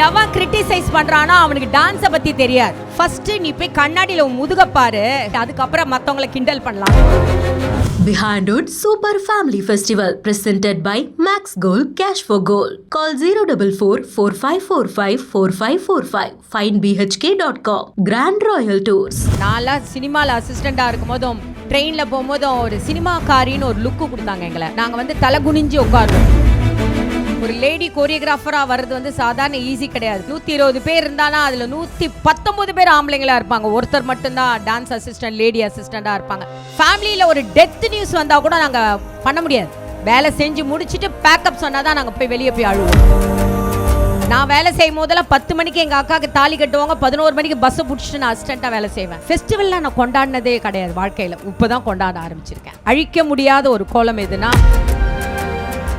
எவன் கிரிட்டிசைஸ் பண்றானோ அவனுக்கு டான்ஸை பத்தி தெரியாது. ஃபர்ஸ்ட் நீ போய் கண்ணாடியில முதுக பாரு, அதுக்கப்புறம் மத்தவங்களை கிண்டல் பண்ணலாம். Behind Wood Super Family Festival presented by Max Gold Cash for Gold. Call 044-4545-4545. Findbhk.com. Grand Royal Tours. நான் சினிமால அசிஸ்டண்டா இருக்கும் போதும் ட்ரெயின்ல போகும்போதும் ஒரு சினிமாக்காரின்னு ஒரு லுக்கு கொடுத்தாங்க எங்களை. நாங்க தலை குனிஞ்சு உட்காருவோம். ஒரு லேடி கோரியோகிராஃபரா வர்றது சாதாரண ஈஸி கிடையாது. 120 பேர் இருந்தானா அதுல 119 பேர் ஆம்பளைங்களா இருப்பாங்க. ஒருத்தர் மட்டும்தான் டான்ஸ் அசிஸ்டன்ட், லேடி அசிஸ்டண்டா இருப்பாங்க. ஃபேமிலியில ஒரு டெத் நியூஸ் வந்தா கூட நாங்க பண்ண முடியாது. வேலை செஞ்சு முடிச்சுட்டு பேக்கப் சொன்னாதான் நாங்க போய் வெளியே போய் அழுவோம். நான் வேலை செய்யும் போதெல்லாம் 10 மணிக்கு எங்க அக்காவுக்கு தாலி கட்டுவாங்க, 11 மணிக்கு பஸ்ஸை பிடிச்சிட்டு நான் அசிஸ்டண்டா வேலை செய்வேன். ஃபெஸ்டிவல்ல நான் கொண்டாடினதே கிடையாது வாழ்க்கையில. இப்பதான் கொண்டாட ஆரம்பிச்சிருக்கேன். அழிக்க முடியாத ஒரு கோலம் எதுனா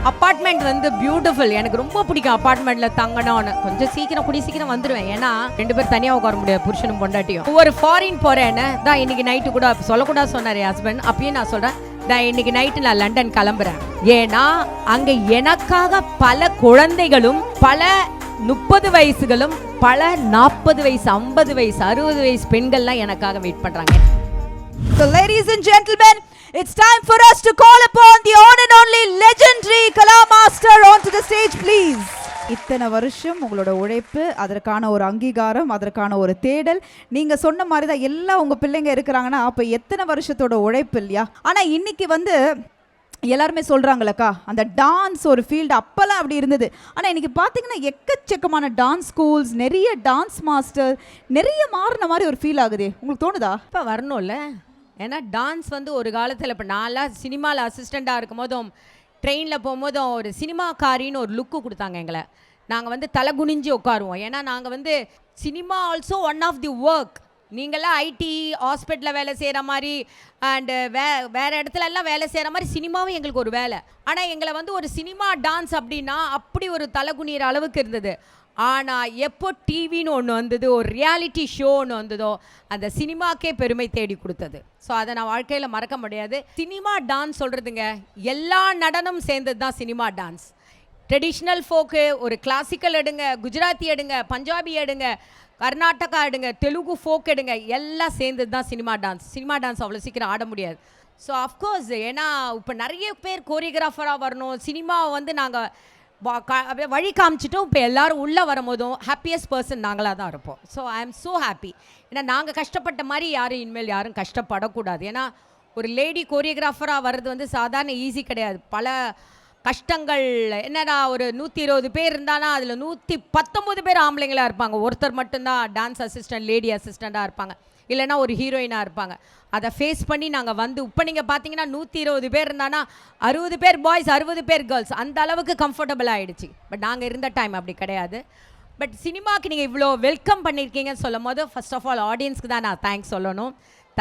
அப்பார்ட்மெண்ட் பியூட்டிஃபுல். எனக்கு ரொம்ப பிடிக்கும் அப்பார்ட்மெண்ட்ல தங்கணும்னு. கொஞ்சம் சீக்கிரம் வந்துடுவேன். ஏன்னா 2 பேர் தனியாக உட்கார முடியாது, புருஷனும் பொண்டாட்டியும். ஒரு ஃபாரின் போறேன்னு தான் இன்னைக்கு நைட்டு கூட சொல்லக்கூடாது சொன்னார் என் ஹஸ்பண்ட். அப்பயும் நான் சொல்றேன், நான் இன்னைக்கு நைட்டு நான் லண்டன் கிளம்புறேன். ஏன்னா அங்க எனக்காக பல குழந்தைகளும், பல 30 வயசுகளும், பல 40 வயசு, 50 வயசு, 60 வயசு பெண்கள்லாம் எனக்காக வெயிட் பண்றாங்க. So ladies and gentlemen, it's time for us to call upon the one and only legendary Kala Master onto the stage, please. இத்தனை வருஷம் உங்களோட உழைப்பு, அதற்கான ஒரு அங்கீகாரம், அதற்கான ஒரு தேடல். நீங்கள் சொன்ன மாதிரி தான் எல்லாம் உங்கள் பிள்ளைங்க இருக்கிறாங்கன்னா அப்போ எத்தனை வருஷத்தோட உழைப்பு இல்லையா? ஆனால் இன்னைக்கு எல்லாருமே சொல்கிறாங்களக்கா, அந்த டான்ஸ் ஒரு ஃபீல்டு அப்போல்லாம் அப்படி இருந்தது. ஆனால் இன்றைக்கி பார்த்தீங்கன்னா எக்கச்சக்கமான டான்ஸ் ஸ்கூல்ஸ், நிறைய டான்ஸ் மாஸ்டர், நிறைய மாறின மாதிரி ஒரு ஃபீல் ஆகுது. உங்களுக்கு தோணுதா? இப்போ வரணும்ல. ஏன்னா டான்ஸ் ஒரு காலத்தில் இப்போ நான்லாம் சினிமாவில் அசிஸ்டண்ட்டாக இருக்கும் போதும் ட்ரெயினில் போகும்போதும் ஒரு சினிமாக்காரின்னு ஒரு லுக்கு கொடுத்தாங்க எங்களை. நாங்கள் தலை குனிஞ்சு உட்காருவோம். ஏன்னா நாங்கள் cinema also one of the work. நீங்களாம் ஐடி ஹாஸ்பிட்டலில் வேலை செய்கிற மாதிரி அண்டு வேறு இடத்துலலாம் வேலை செய்கிற மாதிரி சினிமாவும் எங்களுக்கு ஒரு வேலை. ஆனால் எங்களை ஒரு சினிமா டான்ஸ் அப்படின்னா அப்படி ஒரு தலை குனிகிற அளவுக்கு இருந்தது. ஆனால் எப்போ டிவின்னு ஒன்று வந்தது, ஒரு ரியாலிட்டி ஷோ ஒன்று வந்ததோ, அந்த சினிமாக்கே பெருமை தேடி கொடுத்தது. ஸோ அதை நான் வாழ்க்கையில் மறக்க முடியாது. சினிமா டான்ஸ் சொல்கிறதுங்க, எல்லா நடனம் சேர்ந்தது தான் சினிமா டான்ஸ். ட்ரெடிஷ்னல் ஃபோக்கு, ஒரு கிளாசிக்கல் எடுங்க, குஜராத்தி எடுங்க, பஞ்சாபி எடுங்க, கர்நாடகா எடுங்க, தெலுங்கு ஃபோக் எடுங்க, எல்லாம் சேர்ந்தது தான் சினிமா டான்ஸ். சினிமா டான்ஸ் அவ்வளோ சீக்கிரம் ஆட முடியாது. ஸோ அஃப்கோர்ஸ் ஏன்னா இப்போ நிறைய பேர் கோரியோகிராஃபராக வரணும். சினிமாவை நாங்கள் அப்படியே வழி காமிச்சிட்டோம். இப்போ எல்லோரும் உள்ளே வரும்போதும் ஹாப்பியஸ்ட் பர்சன் நாங்களாக தான் இருப்போம். So I am so happy. ஏன்னா நாங்கள் கஷ்டப்பட்ட மாதிரி இனிமேல் யாரும் கஷ்டப்படக்கூடாது. ஏன்னா ஒரு லேடி கோரியோகிராஃபராக வர்றது சாதாரண ஈஸி கிடையாது. பல கஷ்டங்கள். என்னடா ஒரு 120 பேர் இருந்தானா அதில் 119 பேர் ஆம்பளைங்களாக இருப்பாங்க. ஒருத்தர் மட்டும்தான் டான்ஸ் அசிஸ்டன்ட், லேடி அசிஸ்டண்ட்டாக இருப்பாங்க. இல்லைனா ஒரு ஹீரோயினாக இருப்பாங்க. அதை ஃபேஸ் பண்ணி நாங்கள் இப்போ நீங்கள் பார்த்தீங்கன்னா 120 பேர் இருந்தானா 60 பேர் பாய்ஸ், 60 பேர் கேர்ள்ஸ். அந்த அளவுக்கு கம்ஃபர்டபுள் ஆகிடுச்சு. பட் நாங்கள் இருந்த டைம் அப்படி கிடையாது. பட் சினிமாவுக்கு நீங்கள் இவ்வளோ வெல்கம் பண்ணியிருக்கீங்கன்னு சொல்லும் போது ஃபர்ஸ்ட் ஆஃப் ஆல் ஆடியன்ஸ்க்கு தான் நான் தேங்க்ஸ் சொல்லணும்.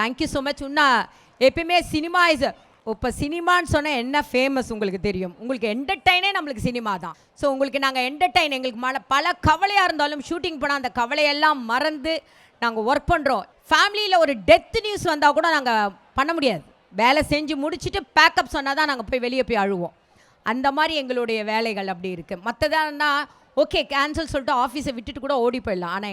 Thank you so much. இன்னும் எப்பயுமே சினிமா இஸ் இப்போ சினிமான்னு சொன்னால் என்ன ஃபேமஸ் உங்களுக்கு தெரியும். உங்களுக்கு என்டர்டைனே நம்மளுக்கு சினிமா தான். ஸோ உங்களுக்கு நாங்கள் என்டர்டைன், எங்களுக்கு பல கவலையாக இருந்தாலும் ஷூட்டிங் போனால் அந்த கவலையெல்லாம் மறந்து நாங்கள் ஒர்க் பண்ணுறோம். ஃபேமிலியில் ஒரு டெத் நியூஸ் வந்தால் கூட நாங்கள் பண்ண முடியாது. வேலை செஞ்சு முடிச்சுட்டு பேக்கப் சொன்னால் தான் நாங்கள் போய் வெளியே போய் அழுவோம். அந்த மாதிரி எங்களுடைய வேலைகள் அப்படி இருக்குது. மற்றதானா ஓகே கேன்சல் சொல்லிட்டு ஆஃபீஸை விட்டுட்டு கூட ஓடி போயிடலாம். ஆனால்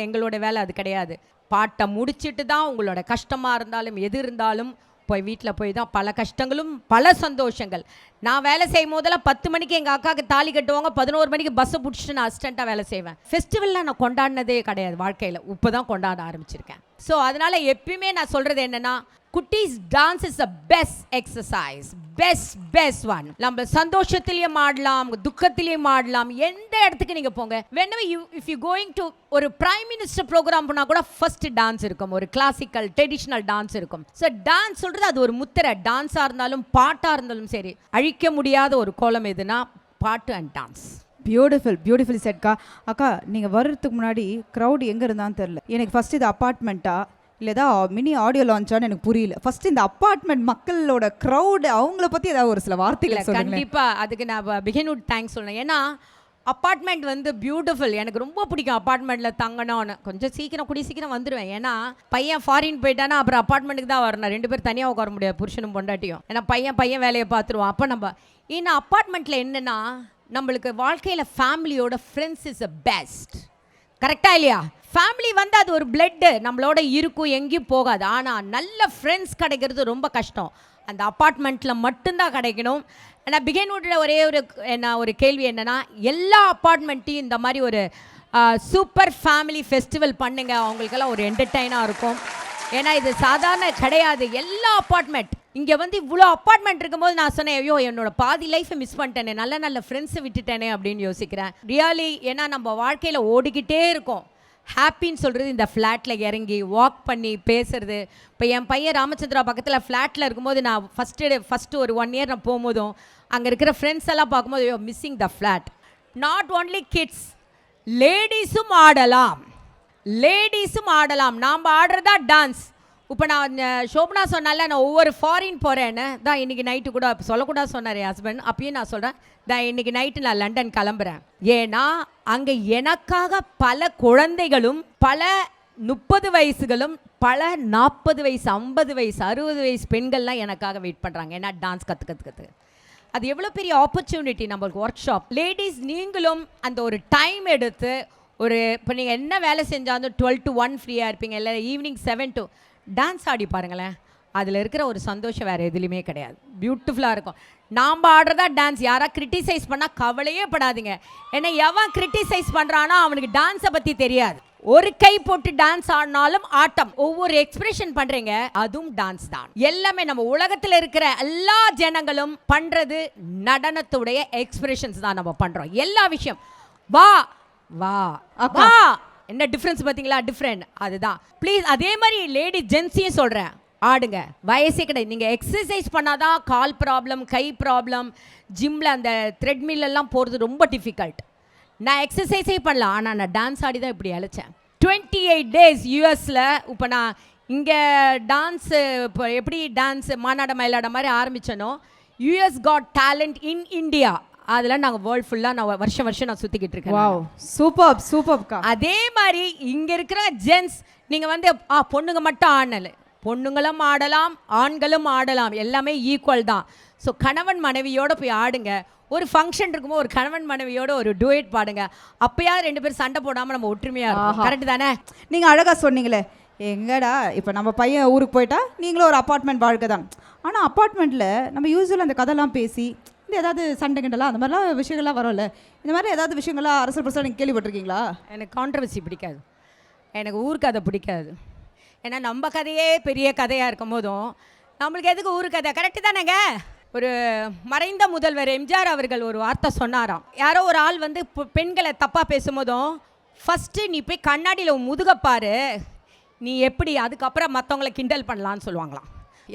எங்களோட வேலை அது கிடையாது. பாட்டை முடிச்சுட்டு தான் உங்களோட கஷ்டமாக இருந்தாலும் எது இருந்தாலும் போய் வீட்டில் போய் தான் பல கஷ்டங்களும் பல சந்தோஷங்கள். நான் வேலை செய்யும் போதெல்லாம் 10 மணிக்கு எங்கள் அக்காவுக்கு தாலி கட்டுவாங்க, 11 மணிக்கு பஸ்ஸை பிடிச்சிட்டு நான் அசிஸ்டண்ட்டாக வேலை செய்வேன். ஃபெஸ்டிவல்லாம் நான் கொண்டாடினதே கிடையாது வாழ்க்கையில். இப்போ தான் கொண்டாட ஆரம்பிச்சிருக்கேன். ஸோ அதனால் எப்பயுமே நான் சொல்கிறது என்னென்னா, குட்டீஸ் dance is the best exercise, best one. நம்ம சந்தோஷத்திலையும் ஆடலாம், துக்கத்திலையும் ஆடலாம். எந்த இடத்துக்கு நீங்கள் போங்க, whenever if you going to ஒரு பிரைம் மினிஸ்டர் ப்ரோக்ராம் போனால் கூட ஃபர்ஸ்ட் டான்ஸ் இருக்கும். ஒரு கிளாசிக்கல் ட்ரெடிஷ்னல் டான்ஸ் இருக்கும். ஸோ டான்ஸ் சொல்கிறது அது ஒரு முத்திரை. டான்ஸாக இருந்தாலும் பாட்டாக இருந்தாலும் சரி, அழிக்க முடியாத ஒரு கோலம் எதுனா பாட்டு அண்ட் டான்ஸ். பியூட்டிஃபுல் செட்கா. அக்கா, நீங்கள் வர்றதுக்கு முன்னாடி க்ரௌட் எங்கே இருந்தான்னு தெரில. எனக்கு ஃபஸ்ட்டு இது அப்பார்ட்மெண்ட்டா இல்லைதா மினி ஆடியோ லான்ச்சான்னு எனக்கு புரியல. ஃபர்ஸ்ட் இந்த அப்பார்ட்மெண்ட் மக்களோட க்ரௌடு, அவங்கள பற்றி ஏதாவது ஒரு சில வார்த்தைகள் சொல்லுங்க. கண்டிப்பாக அதுக்கு நான் பிகின்வுட் தேங்க்ஸ் சொல்லணும். ஏன்னா அப்பார்ட்மெண்ட் பியூட்டிஃபுல். எனக்கு ரொம்ப பிடிக்கும் அப்பார்ட்மெண்ட்டில் தங்கணும்னு. கொஞ்சம் சீக்கிரம் வந்துடுவேன். ஏன்னா பையன் ஃபாரின் போயிட்டானா அப்புறம் அப்பார்ட்மெண்ட்டுக்கு தான் வரணும். 2 பேர் தனியாக உட்கார முடியாது, புருஷனும் பொண்டாட்டியும். ஏன்னா பையன் வேலையை பார்த்துருவான். அப்போ நம்ம ஏன்னா அப்பார்ட்மெண்ட்டில் என்னென்னா நம்மளுக்கு வாழ்க்கையில் ஃபேமிலியோட ஃப்ரெண்ட்ஸ் இஸ் அ பெஸ்ட். கரெக்டாக இல்லையா? ஃபேமிலி வந்து அது ஒரு பிளட்டு நம்மளோட இருக்கும், எங்கேயும் போகாது. ஆனால் நல்ல ஃப்ரெண்ட்ஸ் கிடைக்கிறது ரொம்ப கஷ்டம். அந்த அப்பார்ட்மெண்ட்டில் மட்டும்தான் கிடைக்கணும். ஆனால் பிகின்வுட்டில் ஒரு கேள்வி என்னென்னா, எல்லா அப்பார்ட்மெண்ட்டையும் இந்த மாதிரி ஒரு சூப்பர் ஃபேமிலி ஃபெஸ்டிவல் பண்ணுங்க, அவங்களுக்கெல்லாம் ஒரு என்டர்டெயினாக இருக்கும். ஏன்னா இது சாதாரண கிடையாது. எல்லா அப்பார்ட்மெண்ட் இங்கே வந்து இவ்வளோ அப்பார்ட்மெண்ட் இருக்கும்போது நான் சொன்னேன், ஐயோ என்னோட பாதி லைஃப்பை மிஸ் பண்ணிட்டேனே, நல்ல நல்ல ஃப்ரெண்ட்ஸை விட்டுட்டேனே அப்படின்னு யோசிக்கிறேன். ரியாலி ஏன்னா நம்ம வாழ்க்கையில் ஓடிக்கிட்டே இருக்கோம். ஹாப்பின்னு சொல்கிறது இந்த ஃப்ளாட்டில் இறங்கி வாக் பண்ணி பேசுறது. இப்போ என் பையன் ராமச்சந்திரா பக்கத்தில் ஃப்ளாட்டில் இருக்கும்போது நான் ஃபஸ்ட்டு ஒரு 1 இயர் நான் போகும்போதும் அங்கே இருக்கிற ஃப்ரெண்ட்ஸ் எல்லாம் பார்க்கும்போது ஐயோ missing the flat. Not only kids, லேடிஸும் ஆடலாம். நாம் ஆடுறதா டான்ஸ். இப்போ நான் ஷோபனா சொன்னால நான் ஒவ்வொரு ஃபாரின் போகிறேன்னு தான் இன்றைக்கி நைட்டு கூட சொல்லக்கூடாது சொன்னார் என் ஹஸ்பண்ட். அப்பயும் நான் சொல்கிறேன், தான் இன்றைக்கி நைட்டு நான் லண்டன் கிளம்புறேன். ஏன்னா அங்கே எனக்காக பல குழந்தைகளும், பல 30 வயசுகளும், பல 40 வயசு, 50 வயசு, 60 வயசு பெண்கள்லாம் எனக்காக வெயிட் பண்ணுறாங்க. ஏன்னா டான்ஸ் கற்றுக்கிறதுக்கு அது எவ்வளோ பெரிய ஆப்பர்ச்சுனிட்டி நம்மளுக்கு. ஒர்க் ஷாப் லேடிஸ் நீங்களும் அந்த ஒரு டைம் எடுத்து இப்போ நீங்கள் என்ன வேலை செஞ்சாலும் 12 to 1 ஃப்ரீயாக இருப்பீங்க, இல்லை ஈவினிங் 7 to டான்ஸ் ஆடி பாருங்களேன். அதில் இருக்கிற ஒரு சந்தோஷம் வேறு எதுலேயுமே கிடையாது. பியூட்டிஃபுல்லாக இருக்கும். நாம் ஆடுறதா டான்ஸ். யாராவது கிரிட்டிசைஸ் பண்ணால் கவலையே படாதீங்க. ஏன்னா எவன் கிரிட்டிசைஸ் பண்ணுறானோ அவனுக்கு டான்ஸை பற்றி தெரியாது. ஒரு கை போட்டு டான்ஸ் ஆடினாலும் ஆட்டம். ஒவ்வொரு எக்ஸ்பிரஷன் பண்ணுறீங்க, அதுவும் டான்ஸ் தான். எல்லாமே நம்ம உலகத்தில் இருக்கிற எல்லா ஜனங்களும் பண்ணுறது நடனத்துடைய எக்ஸ்பிரஷன்ஸ் தான் நம்ம பண்ணுறோம். எல்லா விஷயம் வா வா வா என்ன டிஃப்ரென்ஸ் பார்த்தீங்களா? டிஃப்ரெண்ட் அதுதான். ப்ளீஸ் அதே மாதிரி லேடி ஜென்ஸையும் சொல்கிறேன், ஆடுங்க. வயசே கிடையாது. நீங்கள் எக்ஸசைஸ் பண்ணாதான் கால் ப்ராப்ளம், கை ப்ராப்ளம், ஜிம்மில் அந்த த்ரெட்மில்லாம் போகிறது ரொம்ப டிஃபிகல்ட். நான் எக்ஸசைஸே பண்ணலாம், ஆனால் நான் டான்ஸ் ஆடி தான் இப்படி அழைச்சேன். 28 days யூஎஸில். இப்போ நான் இங்கே டான்ஸு இப்போ எப்படி டான்ஸ் மாநாட மயிலாட மாதிரி ஆரம்பித்தனோ, US got talent in India, அதெல்லாம் நாங்கள் வேர்ல்டு ஃபுல்லாக நான் வருஷம் நான் சுற்றிக்கிட்டு இருக்கேன். வாவ், சூப்பர்க்கா. அதே மாதிரி இங்கே இருக்கிற ஜென்ஸ் நீங்கள் வந்து பொண்ணுங்க மட்டும் ஆடல, பொண்ணுங்களும் ஆடலாம், ஆண்களும் ஆடலாம், எல்லாமே ஈக்குவல் தான். ஸோ கணவன் மனைவியோடு போய் ஆடுங்க. ஒரு ஃபங்க்ஷன் இருக்கும்போது ஒரு கணவன் மனைவியோட ஒரு டூயட் பாடுங்க. அப்போயாவது 2 பேரும் சண்டை போடாமல் நம்ம ஒற்றுமையாக இருக்கும். கரெக்டு தானே? நீங்கள் அழகாக சொன்னீங்களே, எங்கடா இப்போ நம்ம பையன் ஊருக்கு போயிட்டா நீங்களும் ஒரு அப்பார்ட்மெண்ட் வாழ்க்கை தான். ஆனால் அப்பார்ட்மெண்ட்டில் நம்ம யூஸ்வலாக அந்த கதைலாம் பேசி ஏதாவது சண்டை கிண்டலாம் அந்த மாதிரிலாம் விஷயங்கள்லாம் வரும்ல. இந்த மாதிரி ஏதாவது விஷயங்கள்லாம் அரசல் பிரசல் நீங்கள் கேள்விப்பட்டிருக்கீங்களா? எனக்கு கான்ட்ரவர்சி பிடிக்காது, எனக்கு ஊர் கதை பிடிக்காது. ஏன்னா நம்ம கதையே பெரிய கதையாக இருக்கும் போதும் நம்மளுக்கு எதுக்கு ஊர் கதை? கரெக்டு தானேங்க? ஒரு மறைந்த முதல்வர் எம்ஜிஆர் அவர்கள் ஒரு வார்த்தை சொன்னாராம். யாரோ ஒரு ஆள் வந்து பெண்களை தப்பாக பேசும்போதும், ஃபஸ்ட்டு நீ போய் கண்ணாடியில் முதுகப்பாரு, நீ எப்படி அதுக்கப்புறம் மற்றவங்களை கிண்டல் பண்ணலான்னு சொல்லுவாங்களாம்.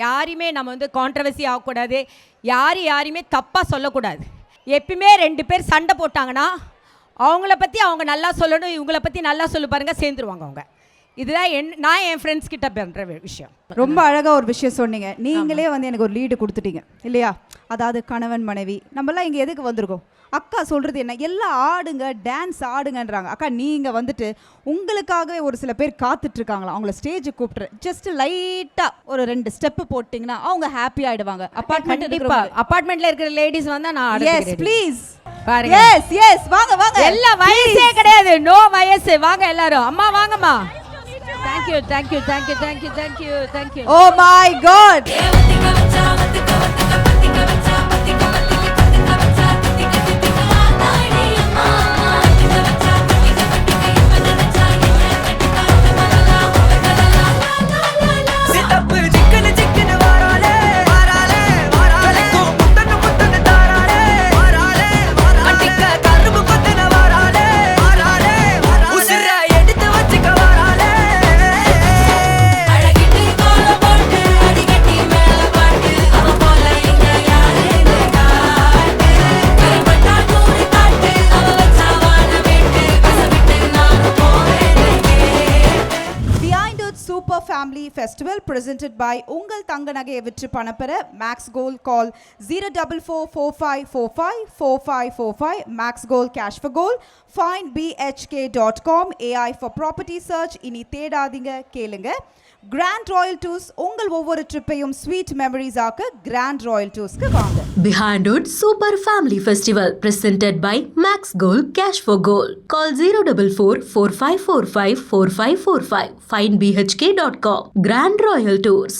யாரையுமே நம்ம வந்து கான்ட்ரவர்சி ஆகக்கூடாது, யாரையுமே தப்பாக சொல்லக்கூடாது. எப்பயுமே 2 பேர் சண்டை போட்டாங்கன்னா அவங்கள பற்றி அவங்க நல்லா சொல்லணும், இவங்கள பற்றி நல்லா சொல்லு பாருங்க, சேர்ந்துருவாங்க அவங்க. இதுதான் நான் என் ஃப்ரெண்ட்ஸ் கிட்ட பண்ணுற விஷயம். ரொம்ப அழகாக ஒரு விஷயம் சொன்னீங்க. நீங்களே வந்து எனக்கு ஒரு லீடு கொடுத்துட்டீங்க இல்லையா? அதாவது கணவன் மனைவி நம்மளாம் இங்கே எதுக்கு வந்திருக்கோம்? அக்கா சொல்கிறது என்ன, எல்லாம் ஆடுங்க, டான்ஸ் ஆடுங்கன்றாங்க. அக்கா நீங்கள் வந்துட்டு உங்களுக்காகவே ஒரு சில பேர் காத்துட்ருக்காங்களா, அவங்கள ஸ்டேஜுக்கு கூப்பிட்டு ஜஸ்ட் லைட்டாக ஒரு 2 ஸ்டெப்பு போட்டிங்கன்னா அவங்க ஹாப்பி ஆகிடுவாங்க. அப்பார்ட்மெண்ட்டில் இருக்கிற லேடிஸ் வந்தால் நான் எஸ் ப்ளீஸ் பாருங்க. எஸ் வாங்க. எல்லா வயசே கிடையாது, நோ வயசு. வாங்க எல்லாரும். அம்மா வாங்கம்மா. Thank you. Oh my God. அழகிட்டு கோலம் போட்டு அடிக்கட்டி மேல பாட்டு அவ போல Festival presented by உங்கள் தங்க நகையை விற்று பணப்பெற Max Gold. Call 04445454545. Max Gold Cash for Gold. Find bhk.com. AI for property search. இனி தேடாதீங்க, கேளுங்க. Grand Royal Tours உங்கள் ஒவ்வொரு ட்ரிப்பையும் ஸ்வீட் மெமரிஸ் ஆக்க Grand Royal Toursக்கு வாங்க. Behind Hood Super Family Festival presented by Max Gold Cash for Gold. Call 044 4545 4545. Find bhk.com. Grand Royal Tours.